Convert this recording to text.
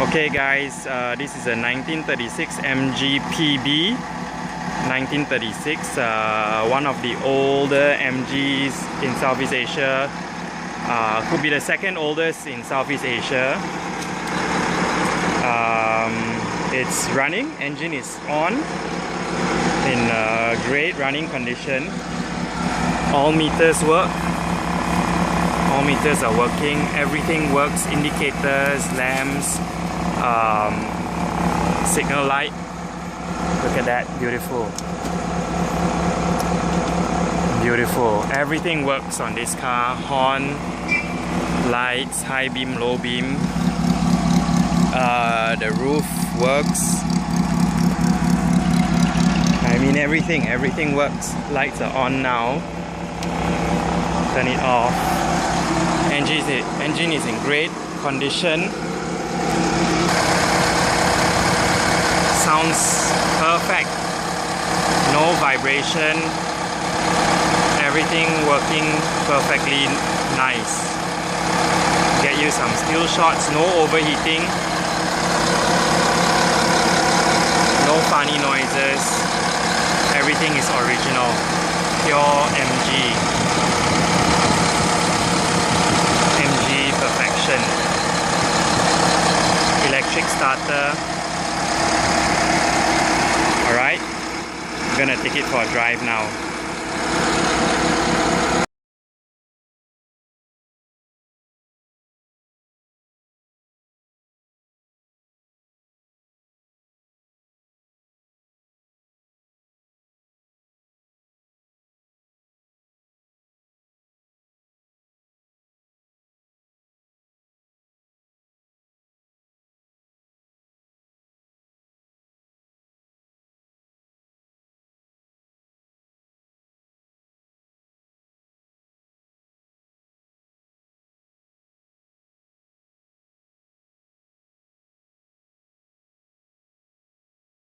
Okay guys, this is a 1936 MG PB. 1936, one of the older MGs in Southeast Asia. Could be the second oldest in Southeast Asia. It's running, engine is on, in great running condition. All meters work. All meters are working, everything works, indicators, lamps, signal light. Look at that, beautiful. Beautiful, everything works on this car. Horn, lights, high beam, low beam. The roof works. I mean everything works. Lights are on now. Turn it off. Engine is in great condition. Sounds perfect. No vibration. Everything working perfectly nice. Get you some still shots. No overheating. No funny noises. Everything is original. Pure MG. Perfection. Electric starter. Alright, I'm gonna take it for a drive now.